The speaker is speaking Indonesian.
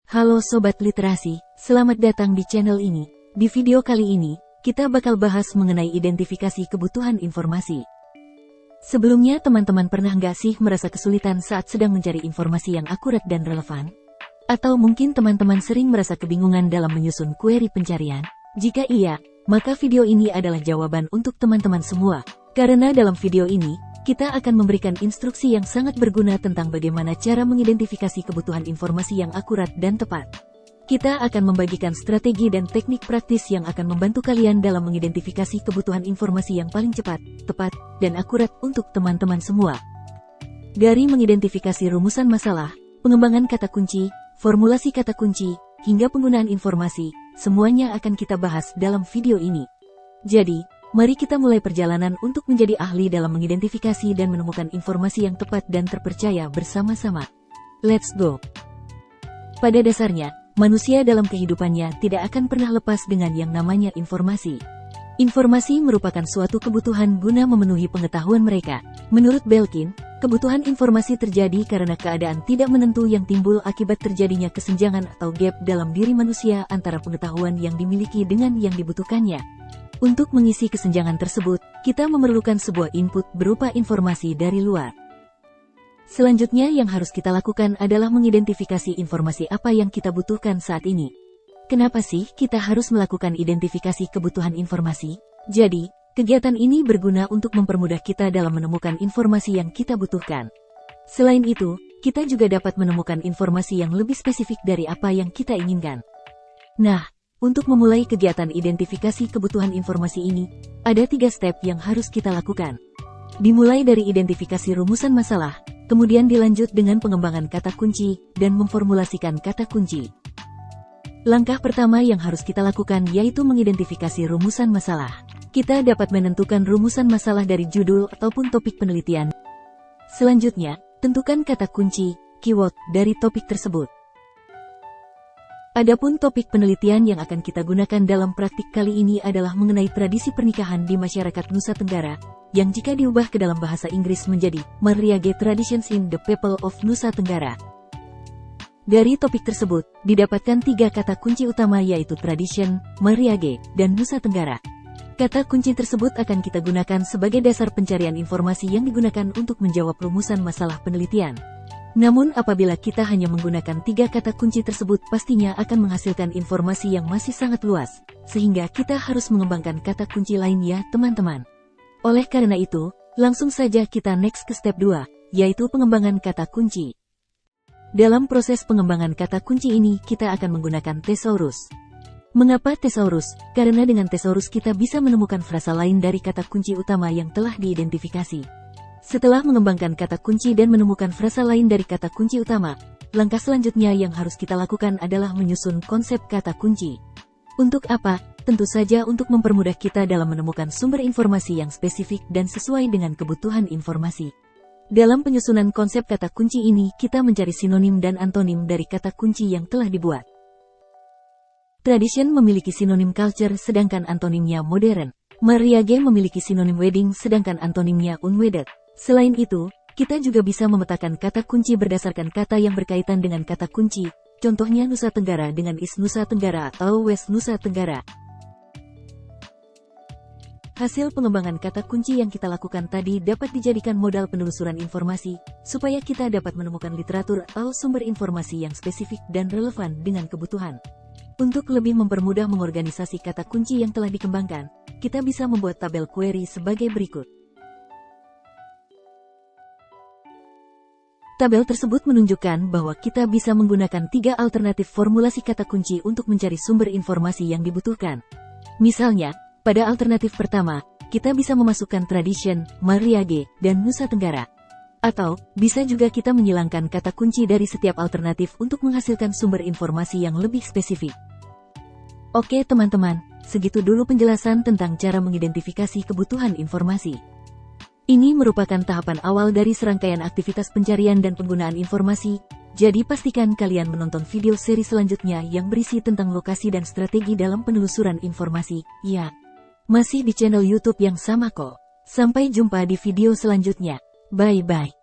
Halo Sobat Literasi, selamat datang di channel ini. Di video kali ini, kita bakal bahas mengenai identifikasi kebutuhan informasi. Sebelumnya teman-teman pernah nggak sih merasa kesulitan saat sedang mencari informasi yang akurat dan relevan? Atau mungkin teman-teman sering merasa kebingungan dalam menyusun query pencarian? Jika iya, maka video ini adalah jawaban untuk teman-teman semua. Karena dalam video ini, kita akan memberikan instruksi yang sangat berguna tentang bagaimana cara mengidentifikasi kebutuhan informasi yang akurat dan tepat. Kita akan membagikan strategi dan teknik praktis yang akan membantu kalian dalam mengidentifikasi kebutuhan informasi yang paling cepat, tepat, dan akurat untuk teman-teman semua. Dari mengidentifikasi rumusan masalah, pengembangan kata kunci, formulasi kata kunci, hingga penggunaan informasi, semuanya akan kita bahas dalam video ini. Jadi, mari kita mulai perjalanan untuk menjadi ahli dalam mengidentifikasi dan menemukan informasi yang tepat dan terpercaya bersama-sama. Let's go! Pada dasarnya, manusia dalam kehidupannya tidak akan pernah lepas dengan yang namanya informasi. Informasi merupakan suatu kebutuhan guna memenuhi pengetahuan mereka. Menurut Belkin, kebutuhan informasi terjadi karena keadaan tidak menentu yang timbul akibat terjadinya kesenjangan atau gap dalam diri manusia antara pengetahuan yang dimiliki dengan yang dibutuhkannya. Untuk mengisi kesenjangan tersebut, kita memerlukan sebuah input berupa informasi dari luar. Selanjutnya yang harus kita lakukan adalah mengidentifikasi informasi apa yang kita butuhkan saat ini. Kenapa sih kita harus melakukan identifikasi kebutuhan informasi? Jadi, kegiatan ini berguna untuk mempermudah kita dalam menemukan informasi yang kita butuhkan. Selain itu, kita juga dapat menemukan informasi yang lebih spesifik dari apa yang kita inginkan. Nah, untuk memulai kegiatan identifikasi kebutuhan informasi ini, ada 3 step yang harus kita lakukan. Dimulai dari identifikasi rumusan masalah, kemudian dilanjut dengan pengembangan kata kunci, dan memformulasikan kata kunci. Langkah pertama yang harus kita lakukan yaitu mengidentifikasi rumusan masalah. Kita dapat menentukan rumusan masalah dari judul ataupun topik penelitian. Selanjutnya, tentukan kata kunci, keyword, dari topik tersebut. Adapun topik penelitian yang akan kita gunakan dalam praktik kali ini adalah mengenai tradisi pernikahan di masyarakat Nusa Tenggara, yang jika diubah ke dalam bahasa Inggris menjadi Mariage Traditions in the People of Nusa Tenggara. Dari topik tersebut, didapatkan 3 kata kunci utama yaitu tradition, Mariage, dan Nusa Tenggara. Kata kunci tersebut akan kita gunakan sebagai dasar pencarian informasi yang digunakan untuk menjawab rumusan masalah penelitian. Namun apabila kita hanya menggunakan 3 kata kunci tersebut pastinya akan menghasilkan informasi yang masih sangat luas, sehingga kita harus mengembangkan kata kunci lain ya teman-teman. Oleh karena itu, langsung saja kita next ke step 2, yaitu pengembangan kata kunci. Dalam proses pengembangan kata kunci ini kita akan menggunakan thesaurus. Mengapa thesaurus? Karena dengan thesaurus kita bisa menemukan frasa lain dari kata kunci utama yang telah diidentifikasi. Setelah mengembangkan kata kunci dan menemukan frasa lain dari kata kunci utama, langkah selanjutnya yang harus kita lakukan adalah menyusun konsep kata kunci. Untuk apa? Tentu saja untuk mempermudah kita dalam menemukan sumber informasi yang spesifik dan sesuai dengan kebutuhan informasi. Dalam penyusunan konsep kata kunci ini, kita mencari sinonim dan antonim dari kata kunci yang telah dibuat. Tradition memiliki sinonim culture sedangkan antonimnya modern. Mariage memiliki sinonim wedding sedangkan antonimnya unwedded. Selain itu, kita juga bisa memetakan kata kunci berdasarkan kata yang berkaitan dengan kata kunci, contohnya Nusa Tenggara dengan East Nusa Tenggara atau West Nusa Tenggara. Hasil pengembangan kata kunci yang kita lakukan tadi dapat dijadikan modal penelusuran informasi, supaya kita dapat menemukan literatur atau sumber informasi yang spesifik dan relevan dengan kebutuhan. Untuk lebih mempermudah mengorganisasi kata kunci yang telah dikembangkan, kita bisa membuat tabel query sebagai berikut. Tabel tersebut menunjukkan bahwa kita bisa menggunakan 3 alternatif formulasi kata kunci untuk mencari sumber informasi yang dibutuhkan. Misalnya, pada alternatif pertama, kita bisa memasukkan tradition, Mariage, dan Nusa Tenggara. Atau, bisa juga kita menyilangkan kata kunci dari setiap alternatif untuk menghasilkan sumber informasi yang lebih spesifik. Oke teman-teman, segitu dulu penjelasan tentang cara mengidentifikasi kebutuhan informasi. Ini merupakan tahapan awal dari serangkaian aktivitas pencarian dan penggunaan informasi, jadi pastikan kalian menonton video seri selanjutnya yang berisi tentang lokasi dan strategi dalam penelusuran informasi. Ya, masih di channel YouTube yang sama kok. Sampai jumpa di video selanjutnya. Bye-bye.